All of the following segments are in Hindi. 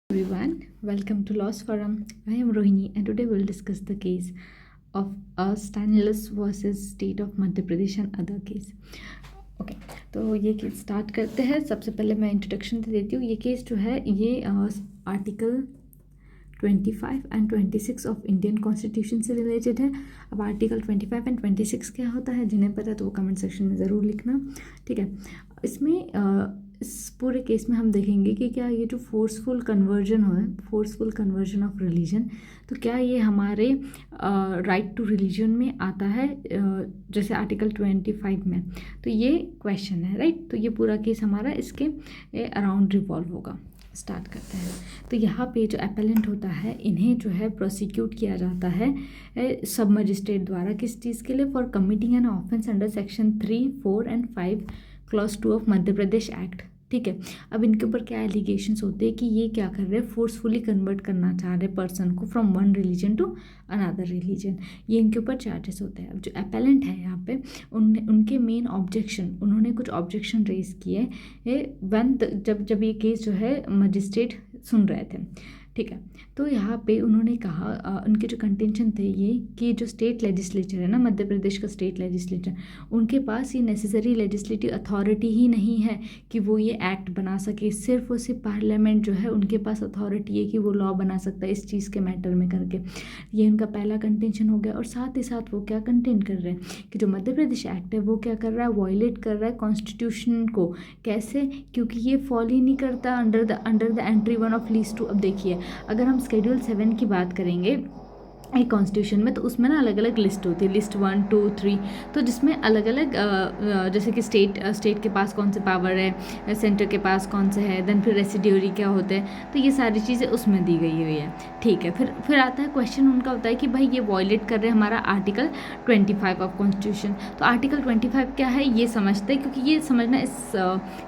Everyone, welcome to Laws Forum. I am Rohini and today we'll discuss the case of Stanilus versus State of Madhya Pradesh and other case. Okay तो ये केस स्टार्ट करते हैं। सबसे पहले मैं इंट्रोडक्शन दे देती हूँ। ये केस जो है ये article 25 and 26 of Indian constitution से रिलेटेड है। अब आर्टिकल 25 एंड 26 क्या होता है, जिन्हें पता है तो वो कमेंट सेक्शन में ज़रूर लिखना, ठीक है। इसमें इस पूरे केस में हम देखेंगे कि क्या ये जो फोर्सफुल कन्वर्जन ऑफ रिलीजन, तो क्या ये हमारे राइट टू रिलीजन में आता है, जैसे आर्टिकल 25 में। तो ये क्वेश्चन है, राइट। तो ये पूरा केस हमारा इसके अराउंड रिवॉल्व होगा। स्टार्ट करते हैं। तो यहाँ पे जो अपेलेंट होता है, इन्हें जो है प्रोसिक्यूट किया जाता है सब मजिस्ट्रेट द्वारा। किस चीज़ के लिए? For committing an offence under section 3, 4 and 5 clause 2 of Madhya Pradesh act, ठीक है। अब इनके ऊपर क्या एलिगेशंस होते हैं कि ये क्या कर रहे हैं, फोर्सफुली कन्वर्ट करना चाह रहे पर्सन को from one religion to another religion. ये इनके ऊपर चार्जेस होते हैं। अब जो अपेलेंट है यहाँ पे, उनके मेन ऑब्जेक्शन, उन्होंने कुछ ऑब्जेक्शन रेज किए वन जब ये केस जो है मजिस्ट्रेट सुन रहे थे, ठीक है। तो यहाँ पे उन्होंने कहा, उनके जो कंटेंशन थे ये कि जो स्टेट लेजिस्लेचर है ना, मध्य प्रदेश का स्टेट लेजिस्लेचर, उनके पास ये नेसेसरी लेजिस्लेटिव अथॉरिटी ही नहीं है कि वो ये एक्ट बना सके। सिर्फ और सिर्फ पार्लियामेंट जो है उनके पास अथॉरिटी है कि वो लॉ बना सकता है इस चीज़ के मैटर में करके। ये उनका पहला कंटेंशन हो गया। और साथ ही साथ वो क्या कंटेंट कर रहे हैं कि जो मध्य प्रदेश एक्ट है वो क्या कर रहा है, वायलेट कर रहा है कॉन्स्टिट्यूशन को। कैसे? क्योंकि ये फॉलो ही नहीं करता under the entry 1 of least 2। अब देखिए, अगर हम शेड्यूल 7 की बात करेंगे एक कॉन्स्टिट्यूशन में, तो उसमें ना अलग अलग लिस्ट होती है, लिस्ट 1, 2, 3। तो जिसमें अलग अलग जैसे कि स्टेट के पास कौन से पावर है, सेंटर के पास कौन से है, देन फिर रेसिड्यूरी क्या होते हैं, तो ये सारी चीज़ें उसमें दी गई हुई है, ठीक है। फिर आता है क्वेश्चन उनका होता है कि भाई ये वॉयलेट कर रहे हैं हमारा आर्टिकल 25 ऑफ कॉन्स्टिट्यूशन। तो आर्टिकल 25 क्या है ये समझते हैं, क्योंकि ये समझना इस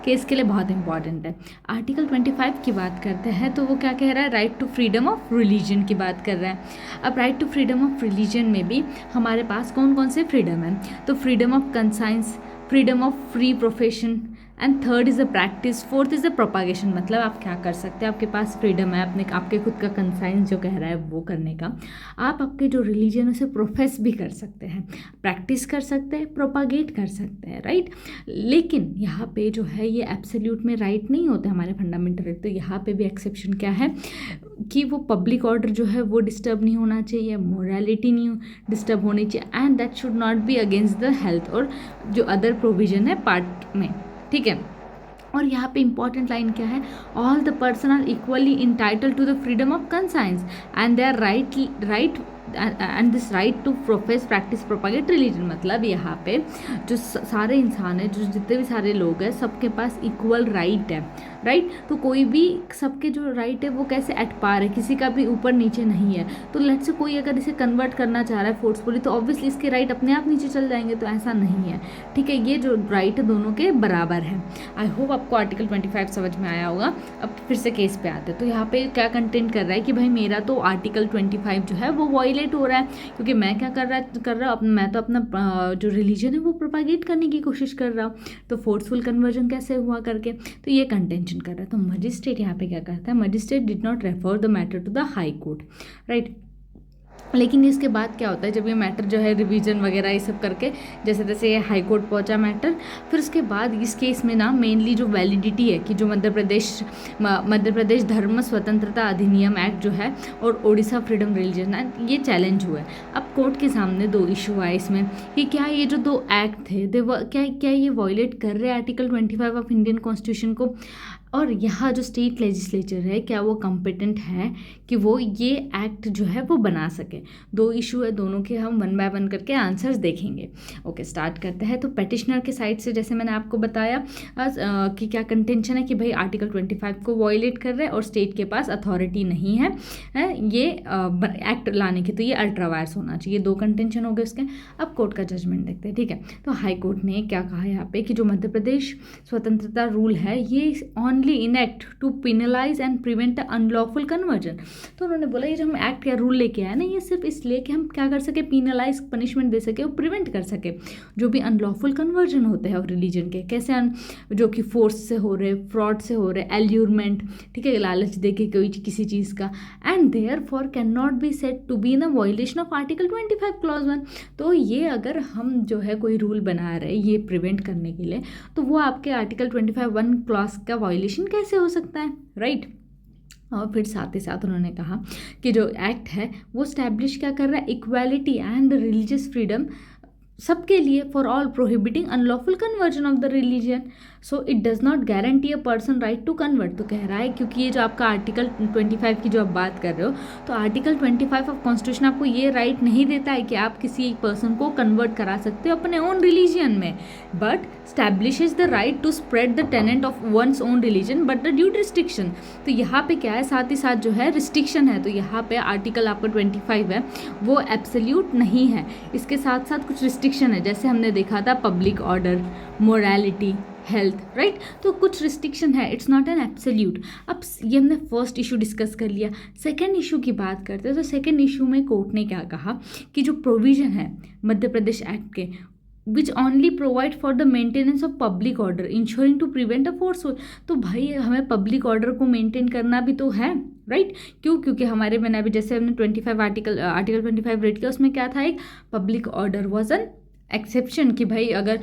केस के लिए बहुत इंपॉर्टेंट है। आर्टिकल 25 की बात करते हैं तो वो क्या कह रहा है, right to freedom of religion की बात कर रहा है। अब right to freedom of religion में भी हमारे पास कौन कौन से फ्रीडम है, तो freedom of conscience, freedom of free profession and third is a practice, fourth is a propagation. मतलब आप क्या कर सकते हैं, आपके पास फ्रीडम है आपके खुद का कंसाइंस जो कह रहा है वो करने का। आप आपके जो रिलीजन उसे प्रोफेस भी कर सकते हैं, प्रैक्टिस कर सकते हैं, प्रोपागेट कर सकते हैं, राइट। लेकिन यहाँ पे जो है ये एब्सोल्यूट में राइट नहीं होते हमारे फंडामेंटल राइट। तो यहाँ पे भी एक्सेप्शन क्या है कि वो पब्लिक ऑर्डर जो है वो डिस्टर्ब नहीं होना चाहिए, मोरालिटी नहीं डिस्टर्ब होनी चाहिए, and that should not be against the health और जो अदर प्रोविजन है पार्ट में, ठीक है। और यहाँ पे इंपॉर्टेंट लाइन क्या है, all the person are equally entitled to the freedom of conscience and they are right and this right to profess practice propagate religion. मतलब यहाँ पे जो सारे इंसान है, जो जितने भी सारे लोग हैं, सबके पास इक्वल राइट है, राइट। तो कोई भी, सबके जो राइट है वो कैसे एट पार है, किसी का भी ऊपर नीचे नहीं है। तो लेट्स से कोई अगर इसे कन्वर्ट करना चाह रहा है फोर्सफुली, तो ऑब्वियसली इसके राइट अपने आप नीचे चल जाएंगे, तो ऐसा नहीं है, ठीक है। ये जो राइट है दोनों के बराबर है। आई होप आपको आर्टिकल 25 समझ में आया होगा। अब फिर से केस पे आते हैं। तो यहाँ पे क्या कंटेंट कर रहा है कि भाई मेरा तो आर्टिकल 25 जो है वो वायलेट हो रहा है, क्योंकि मैं क्या कर रहा हूँ, मैं तो अपना जो रिलीजन है वो प्रोपागेट करने की कोशिश कर रहा हूँ। तो फोर्सफुल कन्वर्जन कैसे हुआ करके, तो ये कंटेंशन कर रहा है। तो मजिस्ट्रेट यहाँ पे क्या करता है, magistrate did not refer the matter to the high court, right. लेकिन इसके बाद क्या होता है, जब ये मैटर जो है रिवीजन वगैरह ये सब करके जैसे तैसे ये हाई कोर्ट पहुंचा मैटर, फिर उसके बाद इस केस में ना मेनली जो वैलिडिटी है कि जो मध्य प्रदेश धर्म स्वतंत्रता अधिनियम एक्ट जो है और ओडिशा फ्रीडम रिलीजन एक्ट, ये चैलेंज हुआ है। अब कोर्ट के सामने दो इशू आए इसमें कि क्या ये जो दो एक्ट थे क्या ये वॉयलेट कर रहे हैं आर्टिकल 25 ऑफ इंडियन कॉन्स्टिट्यूशन को, और यहाँ जो स्टेट लेजिस्लेचर है क्या वो कॉम्पिटेंट है कि वो ये एक्ट जो है वो बना सके। दो इशू है, दोनों के हम 1 बाय 1 करके आंसर्स देखेंगे। ओके, स्टार्ट करते हैं। तो पेटिशनर के साइड से जैसे मैंने आपको बताया कि क्या कंटेंशन है कि भाई आर्टिकल 25 को वॉयलेट कर रहे हैं और स्टेट के पास अथॉरिटी नहीं है ये एक्ट लाने की, तो ये अल्ट्रा वायर्स होना चाहिए। दो कंटेंशन हो गए उसके। अब कोर्ट का जजमेंट देखते हैं, ठीक है। तो हाई कोर्ट ने क्या कहा यहाँ पे कि जो मध्य प्रदेश स्वतंत्रता रूल है ये on only enact to penalise and prevent the unlawful conversion. तो उन्होंने बोला ये जो हम एक्ट या रूल लेके आए ना, ये सिर्फ इसलिए कि हम क्या कर सके, पिनलाइज पनिशमेंट दे सके और प्रिवेंट कर सके जो भी अनलॉफुल कन्वर्जन होते हैं रिलीजन के, कैसे जो कि फोर्स से हो रहे, फ्रॉड से हो रहे, एल्यूरमेंट, ठीक है, लालच दे के कोई किसी चीज़ का, and therefore cannot be said to be in a violation of article 25 clause 1। तो ये अगर हम जो है कोई रूल बना रहे ये प्रिवेंट करने के लिए, तो वो आपके आर्टिकल 25(1) क्लॉज का वायलेशन कैसे हो सकता है, राइट। और फिर साथ ही साथ उन्होंने कहा कि जो एक्ट है वो स्टैब्लिश क्या कर रहा है, इक्वालिटी एंड रिलीजियस फ्रीडम सबके लिए, for all prohibiting unlawful conversion of the religion, so it does not guarantee a person right to convert. तो कह रहा है क्योंकि ये जो आपका आर्टिकल 25 की जो आप बात कर रहे हो, तो आर्टिकल 25 ऑफ कॉन्स्टिट्यूशन आपको ये राइट नहीं देता है कि आप किसी एक पर्सन को कन्वर्ट करा सकते हो अपने ओन रिलीजन में, but establishes the right to spread the tenet of one's own religion but the due restriction. तो यहाँ पे क्या है, साथ ही साथ जो है रिस्ट्रिक्शन है। तो यहाँ पे आर्टिकल आपका 25 है वो एब्सोल्यूट नहीं है, इसके साथ साथ कुछ रिस्ट्रिक्शन है, जैसे हमने देखा था public order, morality, health, right. तो कुछ रिस्ट्रिक्शन है, इट्स नॉट एन एब्सोल्यूट। अब ये हमने फर्स्ट इशू डिस्कस कर लिया। सेकेंड इशू की बात करते हैं, तो सेकेंड इशू में कोर्ट ने क्या कहा कि जो प्रोविजन है मध्य प्रदेश एक्ट के, which only provide for the maintenance of public order insuring to prevent a forceful. तो भाई हमें पब्लिक ऑर्डर को मेंटेन करना भी तो है, राइट। क्यों? क्योंकि हमारे मैंने अभी जैसे हमने 25 आर्टिकल 25 रेड किया, उसमें क्या था, एक public order was an exception कि भाई अगर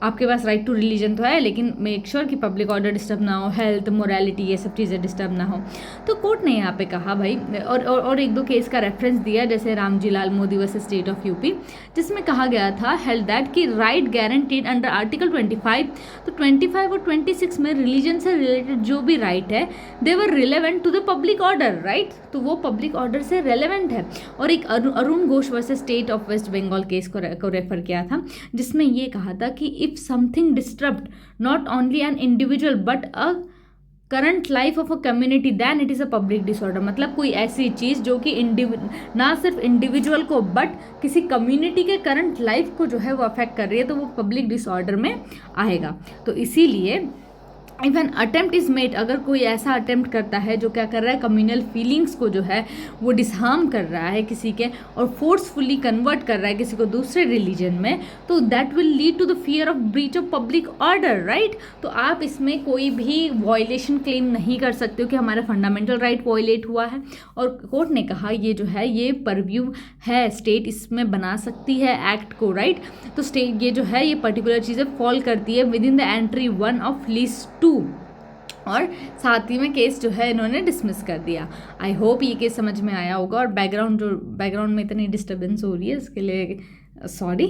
आपके पास राइट टू रिलीजन तो है, लेकिन मेक श्योर कि पब्लिक ऑर्डर डिस्टर्ब ना हो, हेल्थ, मोरालिटी, ये सब चीज़ें डिस्टर्ब ना हो। तो कोर्ट ने यहाँ पे कहा भाई, और एक दो केस का रेफरेंस दिया, जैसे Ramji Lal Modi versus state of UP, जिसमें कहा गया था हेल्थ दैट कि राइट गारंटीड अंडर आर्टिकल 25। तो 25 और 26 में रिलीजन से रिलेटेड जो भी राइट है they were relevant to the public order, right. तो वो पब्लिक ऑर्डर से रेलेवेंट है। और एक Arun Ghosh versus state of West Bengal case को रेफर किया था, जिसमें ये कहा था कि if something disturbed not only an individual but a current life of a community then it is a public disorder. मतलब कोई ऐसी चीज़ जो कि ना सिर्फ इंडिविजुअल को बट किसी कम्युनिटी के करंट लाइफ को जो है वो अफेक्ट कर रही है, तो वो पब्लिक डिसऑर्डर में आएगा। तो इसीलिए if an attempt is made, अगर कोई ऐसा अटेम्प्ट करता है जो क्या कर रहा है, कम्युनल फीलिंग्स को जो है वो डिसहार्म कर रहा है किसी के, और फोर्सफुली कन्वर्ट कर रहा है किसी को दूसरे रिलीजन में, तो that will lead to the fear of breach of public order, right. तो आप इसमें कोई भी वॉयलेशन क्लेम नहीं कर सकते हो कि हमारा फंडामेंटल राइट वॉयलेट हुआ है। और कोर्ट ने कहा ये जो है ये परव्यू है, स्टेट इसमें बना सकती है एक्ट को, राइट। तो स्टेट ये जो है ये पर्टिकुलर चीज़ें फॉल करती है with in the entry 1 of list 2, और साथ ही में केस जो है इन्होंने डिसमिस कर दिया। आई होप ये केस समझ में आया होगा। और बैकग्राउंड में इतनी डिस्टर्बेंस हो रही है इसके लिए सॉरी।